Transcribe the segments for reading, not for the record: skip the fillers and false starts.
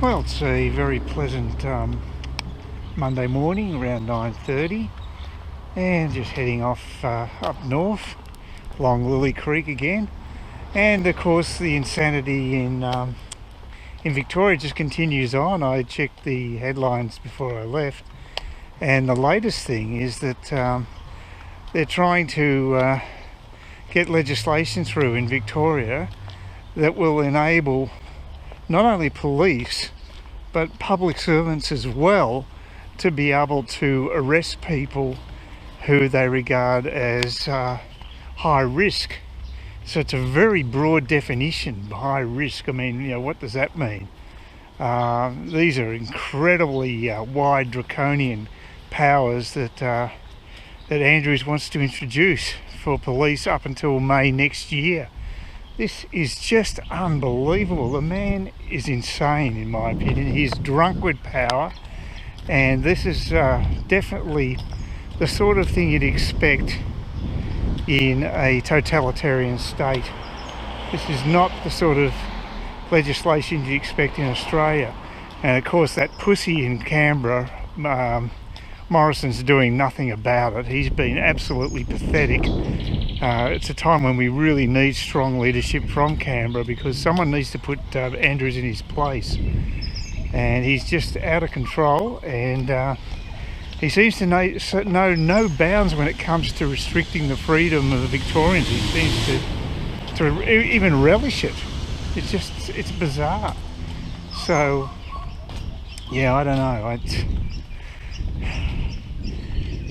Well, it's a very pleasant Monday morning around 9:30, and just heading off up north along Lily Creek again. And of course the insanity in Victoria just continues on. I checked the headlines before I left, and the latest thing is that they're trying to get legislation through in Victoria that will enable not only police but public servants as well to be able to arrest people who they regard as high risk. So it's a very broad definition, high risk. I mean, what does that mean? These are incredibly wide draconian powers that Andrews wants to introduce for police up until May next year. This is just unbelievable. The man is insane, in my opinion. He's drunk with power, and this is definitely the sort of thing you'd expect in a totalitarian state. This is not the sort of legislation you expect in Australia. And of course that pussy in Canberra, Morrison's doing nothing about it. He's been absolutely pathetic. It's a time when we really need strong leadership from Canberra, because someone needs to put Andrews in his place. And he's just out of control, and he seems to know no bounds when it comes to restricting the freedom of the Victorians. He seems to even relish it. It's bizarre. So, yeah, I don't know.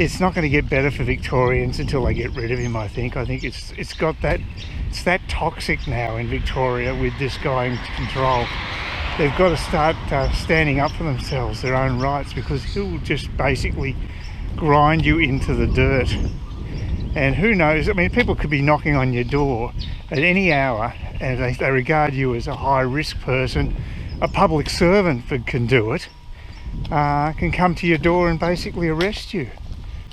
It's not going to get better for Victorians until they get rid of him, I think. I think it's that toxic now in Victoria with this guy in control. They've got to start standing up for themselves, their own rights, because he'll just basically grind you into the dirt. And who knows, I mean, people could be knocking on your door at any hour, and they regard you as a high-risk person. A public servant can do it, can come to your door and basically arrest you.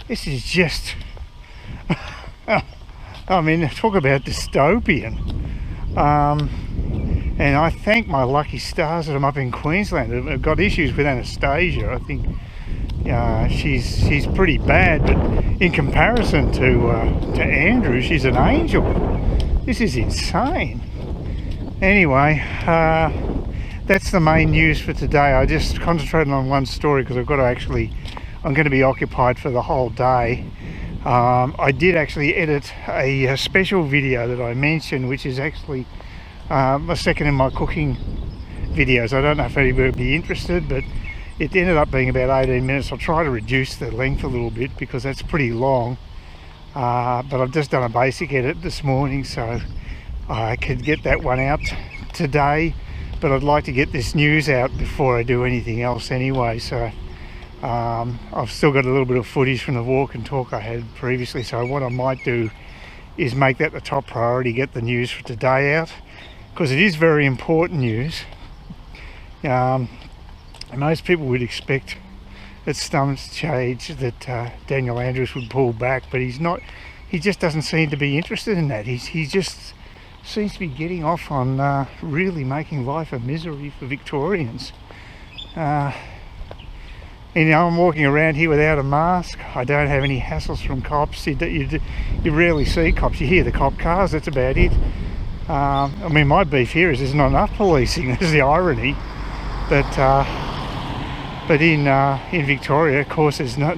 This is just, I mean, talk about dystopian. And I thank my lucky stars that I'm up in Queensland. I've got issues with Anastasia. I think she's pretty bad, but in comparison to Andrew, she's an angel. This is insane. Anyway, that's the main news for today. I just concentrated on one story because I'm going to be occupied for the whole day. I did actually edit a special video that I mentioned, which is actually a second in my cooking videos. I don't know if anybody would be interested, but it ended up being about 18 minutes. I'll try to reduce the length a little bit because that's pretty long. But I've just done a basic edit this morning, so I could get that one out today. But I'd like to get this news out before I do anything else anyway. So I've still got a little bit of footage from the walk and talk I had previously. So what I might do is make that the top priority, get the news for today out, because it is very important news. Most people would expect at some stage that Daniel Andrews would pull back, but he's not. He just doesn't seem to be interested in that. He just seems to be getting off on really making life a misery for Victorians. I'm walking around here without a mask. I don't have any hassles from cops. You rarely see cops. You hear the cop cars, that's about it. I mean, my beef here is there's not enough policing. That's the irony. But in Victoria, of course, there's no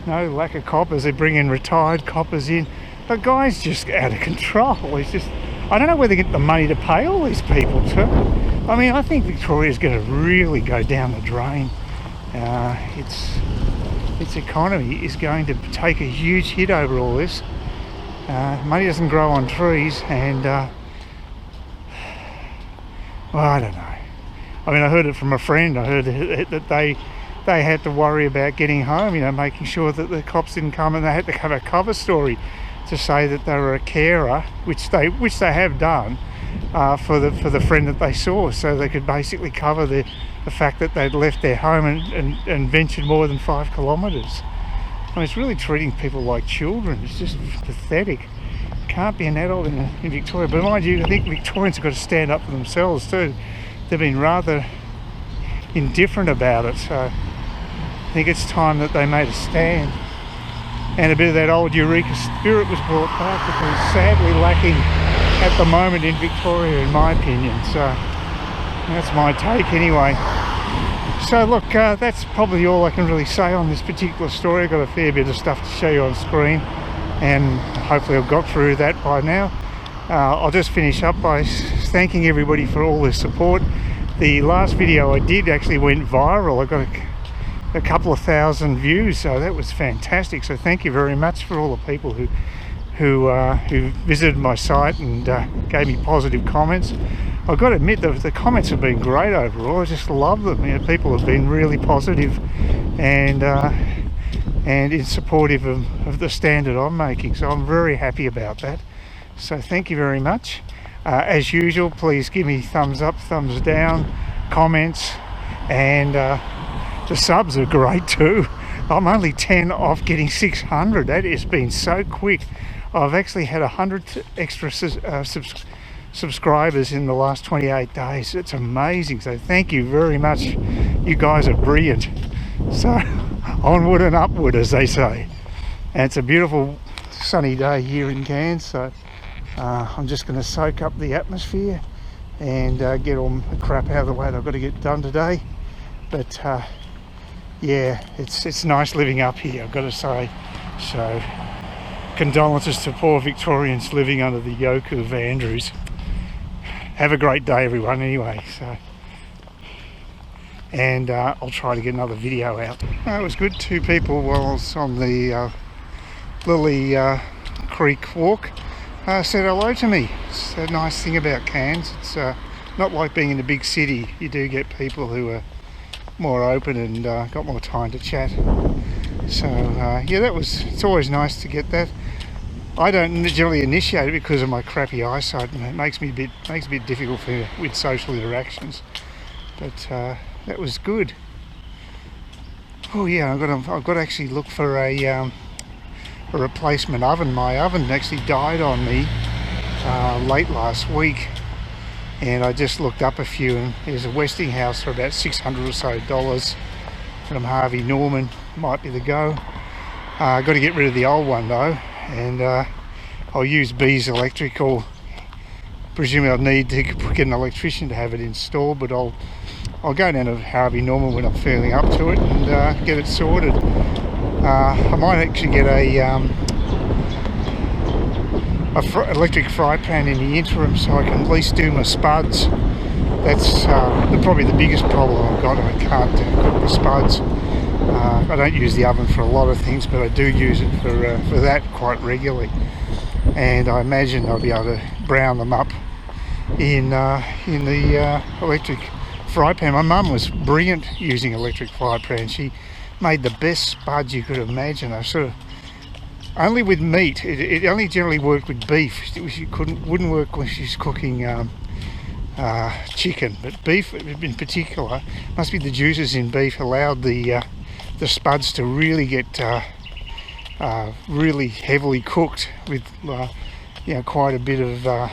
lack of coppers. They bring in retired coppers in. The guy's just out of control. I don't know where they get the money to pay all these people to. I mean, I think Victoria's going to really go down the drain. Its economy is going to take a huge hit over all this. Money doesn't grow on trees, and well, I don't know. I mean, I heard it from a friend. I heard that they had to worry about getting home, making sure that the cops didn't come, and they had to have a cover story to say that they were a carer, which they have done, for the friend that they saw, so they could basically cover the fact that they'd left their home and ventured more than 5 kilometres. I mean, it's really treating people like children. It's just pathetic. Can't be an adult in Victoria. But mind you, I think Victorians have got to stand up for themselves too. They've been rather indifferent about it. So I think it's time that they made a stand, and a bit of that old Eureka spirit was brought back, which is sadly lacking at the moment in Victoria, in my opinion. So that's my take anyway. So look, that's probably all I can really say on this particular story. I've got a fair bit of stuff to show you on screen, and hopefully I've got through that by now. I'll just finish up by thanking everybody for all their support. The last video I did actually went viral. I got a couple of thousand views, so that was fantastic. So thank you very much for all the people who visited my site and gave me positive comments. I've got to admit that the comments have been great overall. I just love them. You know, people have been really positive and in supportive of the standard I'm making, so I'm very happy about that. So thank you very much. As usual, please give me thumbs up, thumbs down, comments, and the subs are great too. I'm only 10 off getting 600. That has been so quick. I've actually had 100 extra subscribers in the last 28 days. It's amazing. So thank you very much. You guys are brilliant. So onward and upward, as they say. And it's a beautiful sunny day here in Cairns. So I'm just going to soak up the atmosphere and get all the crap out of the way that I've got to get done today. But yeah, it's nice living up here, I've got to say. So condolences to poor Victorians living under the yoke of Andrews. Have a great day, everyone, anyway. So, and I'll try to get another video out. It was good. Two people while I was on the Lily Creek walk said hello to me. It's a nice thing about Cairns. It's not like being in a big city. You do get people who are more open and got more time to chat. So yeah, it's always nice to get that. I don't generally initiate it because of my crappy eyesight, and it makes me a bit difficult with social interactions. But that was good. Oh yeah, I've got to actually look for a replacement oven. My oven actually died on me late last week, and I just looked up a few, and there's a Westinghouse for about $600 or so from Harvey Norman. Might be the go. I've got to get rid of the old one though, and I'll use B's Electric, or presumably I'll need to get an electrician to have it installed, but I'll go down to Harvey Norman when I'm feeling up to it and get it sorted. I might actually get a electric fry pan in the interim, so I can at least do my spuds. That's probably the biggest problem I've got. I can't cook the spuds. I don't use the oven for a lot of things, but I do use it for that quite regularly. And I imagine I'll be able to brown them up in the electric fry pan. My mum was brilliant using electric fry pan. She made the best spuds you could imagine. I sort of only with meat. It only generally worked with beef. Wouldn't work when she's cooking chicken, but beef in particular, must be the juices in beef allowed the spuds to really get really heavily cooked with you know, quite a bit of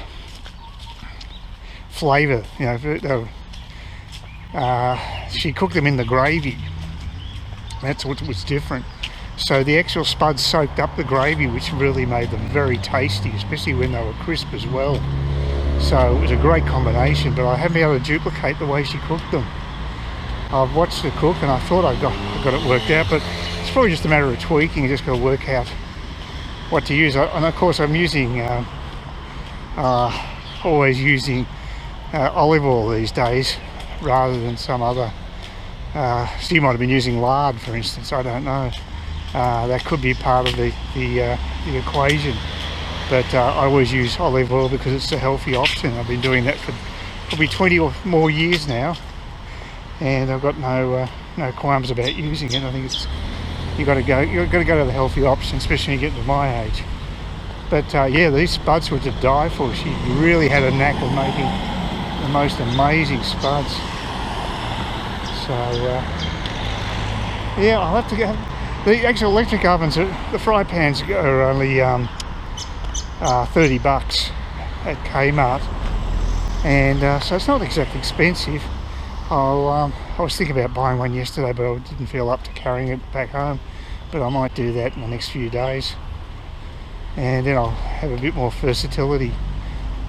flavour. You know, she cooked them in the gravy. That's what was different. So the actual spuds soaked up the gravy, which really made them very tasty, especially when they were crisp as well. So it was a great combination, but I haven't been able to duplicate the way she cooked them. I've watched her cook and I thought I got it worked out, but it's probably just a matter of tweaking. You just got to work out what to use. And of course I'm using, always using olive oil these days rather than some other, so you might have been using lard, for instance, I don't know. That could be part of the equation. But I always use olive oil because it's a healthy option. I've been doing that for probably 20 or more years now, and I've got no qualms about using it. I think you've got to go to the healthy option, especially when you get to my age. But yeah, these spuds were to die for. She really had a knack of making the most amazing spuds. So yeah, I'll have to go. The actual electric ovens, the fry pans are only $30 at Kmart, and so it's not exactly expensive. I'll I was thinking about buying one yesterday, but I didn't feel up to carrying it back home. But I might do that in the next few days, and then I'll have a bit more versatility.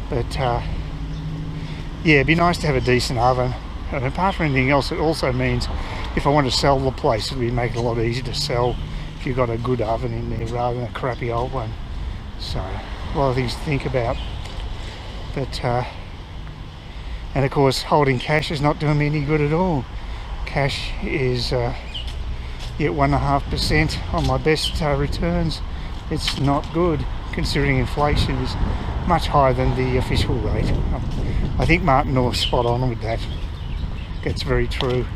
But yeah, it'd be nice to have a decent oven. And apart from anything else, it also means if I want to sell the place, it would make it a lot easier to sell if you've got a good oven in there rather than a crappy old one. So a lot of things to think about. But and of course, holding cash is not doing me any good at all. Cash is yet 1.5% on my best returns. It's not good, considering inflation is much higher than the official rate. I think Martin North's spot on with that. That's very true.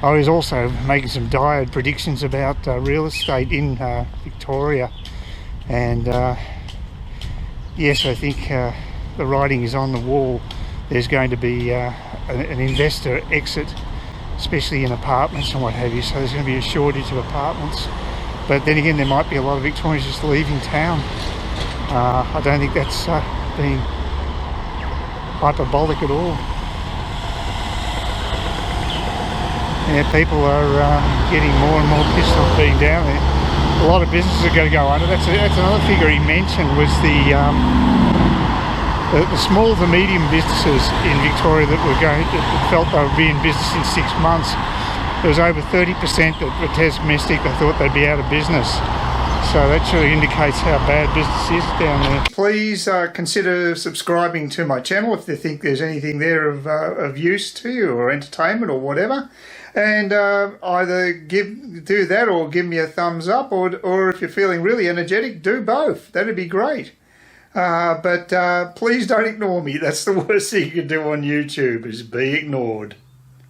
I was also making some dire predictions about real estate in Victoria, and yes, I think the writing is on the wall. There's going to be an investor exit, especially in apartments and what have you, so there's going to be a shortage of apartments. But then again, there might be a lot of Victorians just leaving town. I don't think that's being hyperbolic at all. Yeah, people are getting more and more pissed off being down there. A lot of businesses are going to go under. That's another figure he mentioned, was the small to medium businesses in Victoria that felt they would be in business in 6 months. There was over 30% that were pessimistic. They thought they'd be out of business. So that sort of indicates how bad business is down there. Please consider subscribing to my channel if you think there's anything there of use to you, or entertainment or whatever. And either do that or give me a thumbs up, or if you're feeling really energetic, do both. That'd be great. But please don't ignore me. That's the worst thing you can do on YouTube, is be ignored.